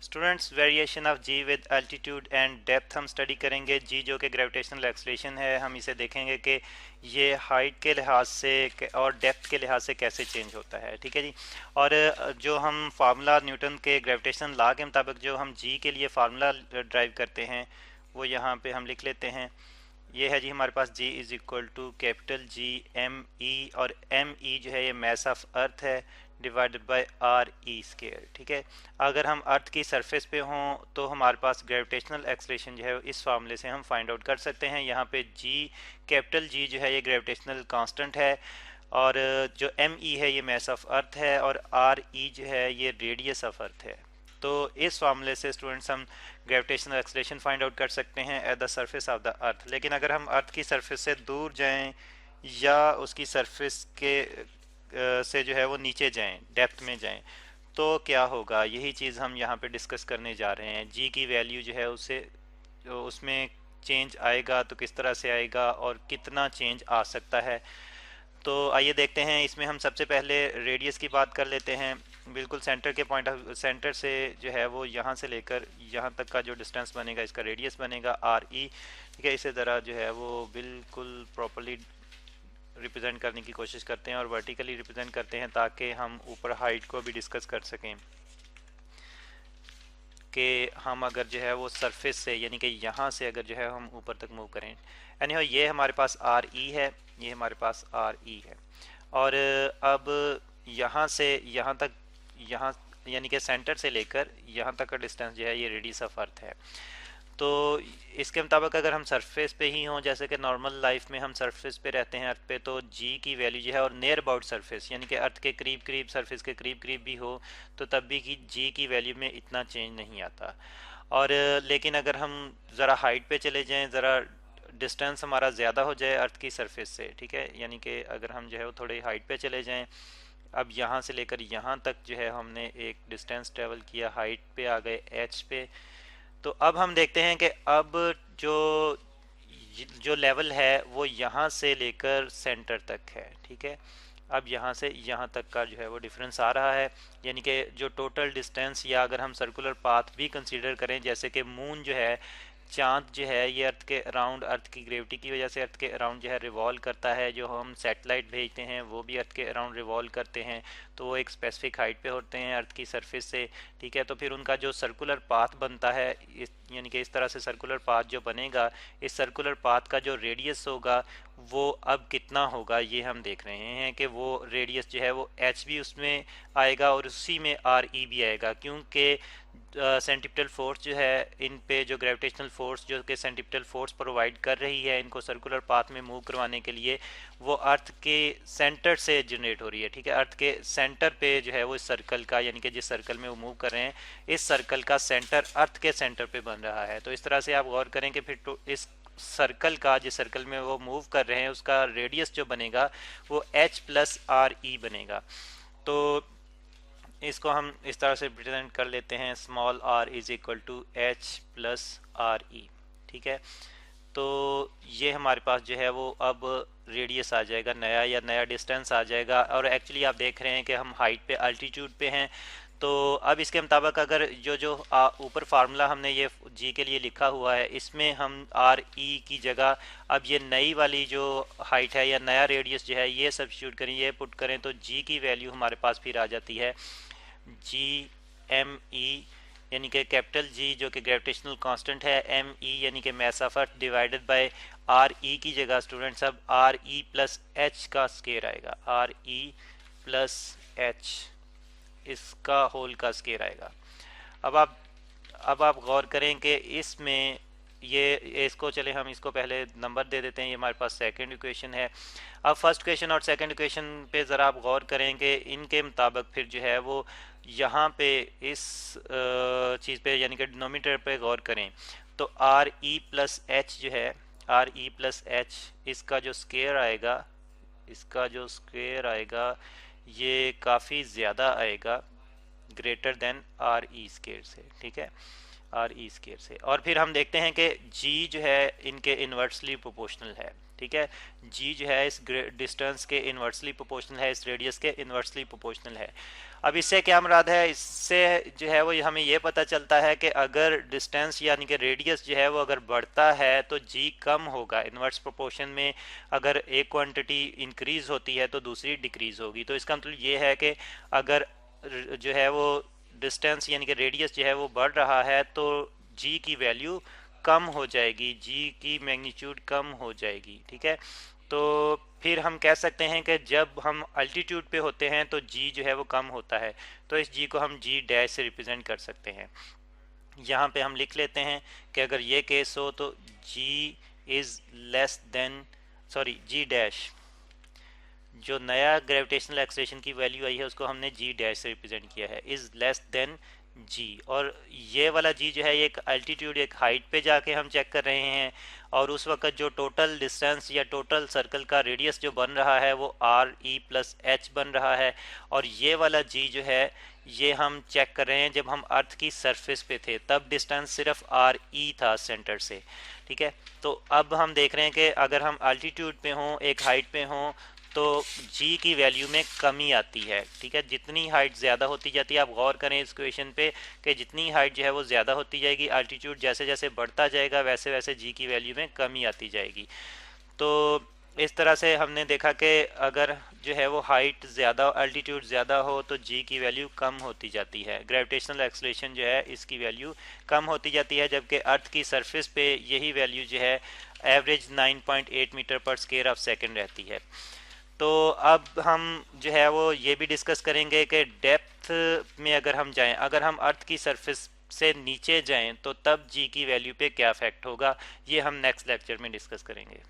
Students variation of G with altitude and depth हम study करेंगे। G जो कि ग्रेविटेशनल एक्सलेशन है, हम इसे देखेंगे कि ये हाइट के लिहाज से और डेप्थ के लिहाज से कैसे चेंज होता है। ठीक है जी। और जो हम फार्मूला न्यूटन के ग्रेविटेशन लॉ के मुताबिक जो हम जी के लिए फार्मूला ड्राइव करते हैं वो यहाँ पे हम लिख लेते हैं। ये है जी हमारे पास G is equal to capital G M E, और एम ई जो है ये मास ऑफ अर्थ है divided by R E square. ठीक है। अगर हम अर्थ की सरफेस पे हों तो हमारे पास ग्रेविटेशनल एक्सलेशन जो है इस फार्मूले से हम फाइंड आउट कर सकते हैं। यहाँ पे G कैपिटल G जो है ये ग्रेविटेशनल कांस्टेंट है, और जो एम ई है ये मास ऑफ अर्थ है, और आर ई जो है ये रेडियस ऑफ अर्थ है। तो इस फार्मूले से स्टूडेंट्स हम ग्रेविटेशनल एक्सलेशन फाइंड आउट कर सकते हैं at the surface of the earth. लेकिन अगर हम अर्थ की सरफेस से दूर जाएं या उसकी सरफेस के से जो है वो नीचे जाएं, डेप्थ में जाएं, तो क्या होगा, यही चीज़ हम यहाँ पे डिस्कस करने जा रहे हैं। जी की वैल्यू जो है उससे जो उसमें चेंज आएगा तो किस तरह से आएगा और कितना चेंज आ सकता है। तो आइए देखते हैं। इसमें हम सबसे पहले रेडियस की बात कर लेते हैं। बिल्कुल सेंटर के पॉइंट ऑफ सेंटर से जो है वो यहाँ से लेकर यहाँ तक का जो डिस्टेंस बनेगा इसका रेडियस बनेगा आर ई। ठीक है। इसी तरह जो है वो बिल्कुल प्रॉपरली रिप्रेजेंट करने की कोशिश करते हैं और वर्टिकली रिप्रेजेंट करते हैं ताकि हम ऊपर हाइट को भी डिस्कस कर सकें कि हम अगर जो है वो सरफेस से यानी कि यहाँ से अगर जो है हम ऊपर तक मूव करें। एनी हो, ये हमारे पास आर ई है, ये हमारे पास आर ई है। और अब यहाँ से यहाँ तक, यहाँ यानी कि सेंटर से लेकर यहाँ तक का डिस्टेंस जो है ये रेडियस ऑफ अर्थ है। तो इसके मुताबिक अगर हम सरफेस पे ही हों, जैसे कि नॉर्मल लाइफ में हम सरफेस पे रहते हैं अर्थ पे, तो जी की वैल्यू जो है, और नियर अबाउट सरफेस यानी कि अर्थ के करीब करीब, सरफेस के करीब करीब भी हो तो तब भी की जी की वैल्यू में इतना चेंज नहीं आता। और लेकिन अगर हम ज़रा हाइट पे चले जाएं, ज़रा डिस्टेंस हमारा ज़्यादा हो जाए अर्थ की सरफेस से, ठीक है, यानी कि अगर हम जो है वो थोड़ी हाइट पे चले जाएं, अब यहाँ से लेकर यहाँ तक जो है हमने एक डिस्टेंस ट्रेवल किया, हाइट पे आ गए एच पे, तो अब हम देखते हैं कि अब जो जो लेवल है वो यहाँ से लेकर सेंटर तक है। ठीक है। अब यहाँ से यहाँ तक का जो है वो डिफरेंस आ रहा है, यानी कि जो टोटल डिस्टेंस, या अगर हम सर्कुलर पाथ भी कंसीडर करें, जैसे कि मून जो है, चांद जो है ये अर्थ के अराउंड, अर्थ की ग्रेविटी की वजह से अर्थ के अराउंड जो है रिवॉल्व करता है। जो हम सैटेलाइट भेजते हैं वो भी अर्थ के अराउंड रिवॉल्व करते हैं, तो वो एक स्पेसिफिक हाइट पे होते हैं अर्थ की सरफेस से। ठीक है। तो फिर उनका जो सर्कुलर पाथ बनता है, यानी कि इस तरह से सर्कुलर पाथ जो बनेगा, इस सर्कुलर पाथ का जो रेडियस होगा वो अब कितना होगा, ये हम देख रहे हैं कि वो रेडियस जो है वो एच भी उसमें आएगा और उसी में आर ई भी आएगा, क्योंकि सेंटिपिटल फोर्स जो है इन पे, जो ग्रेविटेशनल फोर्स जो कि सेंटिपिटल फोर्स प्रोवाइड कर रही है इनको सर्कुलर पाथ में मूव करवाने के लिए, वो अर्थ के सेंटर से जनरेट हो रही है। ठीक है। अर्थ के सेंटर पे जो है वो इस सर्कल का, यानी कि जिस सर्कल में वो मूव कर रहे हैं, इस सर्कल का सेंटर अर्थ के सेंटर पे बन रहा है। तो इस तरह से आप गौर करें कि फिर तो इस सर्कल का, जिस सर्कल में वो मूव कर रहे हैं, उसका रेडियस जो बनेगा वो एच प्लस आर ई बनेगा। तो इसको हम इस तरह से रिप्रेजेंट कर लेते हैं, small R is equal to H plus R E. ठीक है। तो ये हमारे पास जो है वो अब रेडियस आ जाएगा नया, या नया डिस्टेंस आ जाएगा। और एक्चुअली आप देख रहे हैं कि हम हाइट पे, अल्टीट्यूड पे हैं। तो अब इसके मुताबिक अगर जो जो ऊपर फार्मूला हमने ये जी के लिए लिखा हुआ है, इसमें हम आर ई की जगह अब ये नई वाली जो हाइट है या नया रेडियस जो है ये सब्स्टिट्यूट करें, ये पुट करें, तो जी की वैल्यू हमारे पास फिर आ जाती है जी एम ई, यानी कि कैपिटल जी जो कि ग्रेविटेशनल कांस्टेंट है, एम ई यानी कि mass of earth, divided by R E की जगह स्टूडेंट्स अब आर ई प्लस एच का स्केयर आएगा, आर ई प्लस एच, इसका होल का स्केयर आएगा। अब आप अब आप गौर करें कि इसमें ये इसको, चले हम इसको पहले नंबर दे देते हैं, ये हमारे पास सेकंड इक्वेशन है। अब फर्स्ट इक्वेशन और सेकंड इक्वेशन पे ज़रा आप गौर करें कि इनके मुताबिक फिर जो है वो यहाँ पे इस चीज़ पे, यानी कि डिनोमिनेटर पे गौर करें, तो आर ई प्लस एच जो है, आर ई प्लस एच, इसका जो स्केयर आएगा, इसका जो स्क्वेयर आएगा ये काफ़ी ज़्यादा आएगा, greater than R E square से। ठीक है। आर ई स्केयर से। और फिर हम देखते हैं कि जी जो है इनके इन्वर्सली प्रोपोर्शनल है। ठीक है। जी जो है इस डिस्टेंस के इन्वर्सली प्रोपोर्शनल है, इस रेडियस के इन्वर्सली प्रोपोर्शनल है। अब इससे क्या मुराद है, इससे जो है वो हमें ये पता चलता है कि अगर डिस्टेंस यानी कि रेडियस जो है वो अगर बढ़ता है तो जी कम होगा इन्वर्स प्रोपोर्शन में। अगर एक क्वांटिटी इंक्रीज होती है तो दूसरी डिक्रीज होगी। तो इसका मतलब ये है कि अगर जो है वो डिस्टेंस यानी कि रेडियस जो है वो बढ़ रहा है तो जी की वैल्यू कम हो जाएगी, जी की मैग्नीट्यूड कम हो जाएगी। ठीक है। तो फिर हम कह सकते हैं कि जब हम अल्टीट्यूड पे होते हैं तो जी जो है वो कम होता है। तो इस जी को हम जी डैश से रिप्रेजेंट कर सकते हैं। यहाँ पे हम लिख लेते हैं कि अगर ये केस हो तो g is less than, sorry g dash, जो नया ग्रेविटेशनल एक्सलेशन की वैल्यू आई है उसको हमने जी डैश से रिप्रेजेंट किया है, इज़ लेस देन जी। और ये वाला जी जो है ये एक अल्टीट्यूड, एक हाइट पे जाके हम चेक कर रहे हैं। और उस वक्त जो टोटल डिस्टेंस या टोटल सर्कल का रेडियस जो बन रहा है वो आर ई प्लस एच बन रहा है। और ये वाला जी जो है ये हम चेक कर रहे हैं जब हम अर्थ की सरफेस पे थे, तब डिस्टेंस सिर्फ आर ई था सेंटर से। ठीक है। तो अब हम देख रहे हैं कि अगर हम अल्टीट्यूड पे हों, एक हाइट पे हों, तो जी की वैल्यू में कमी आती है। ठीक है। जितनी हाइट ज़्यादा होती जाती है, आप गौर करें इस क्वेश्चन पे कि जितनी हाइट जो है वो ज़्यादा होती जाएगी, अल्टीट्यूड जैसे जैसे बढ़ता जाएगा वैसे वैसे जी की वैल्यू में कमी आती जाएगी। तो इस तरह से हमने देखा कि अगर जो है वो हाइट ज़्यादा, अल्टीट्यूड ज़्यादा हो तो जी की वैल्यू कम होती जाती है। ग्रेविटेशनल एक्सलेशन जो है इसकी वैल्यू कम होती जाती है, जबकि अर्थ की सरफेस पे यही वैल्यू जो है एवरेज 9.8 मीटर पर स्क्वायर ऑफ सेकंड रहती है। तो अब हम जो है वो ये भी डिस्कस करेंगे कि डेप्थ में अगर हम जाएं, अगर हम अर्थ की सरफेस से नीचे जाएं तो तब जी की वैल्यू पे क्या इफेक्ट होगा, ये हम नेक्स्ट लेक्चर में डिस्कस करेंगे।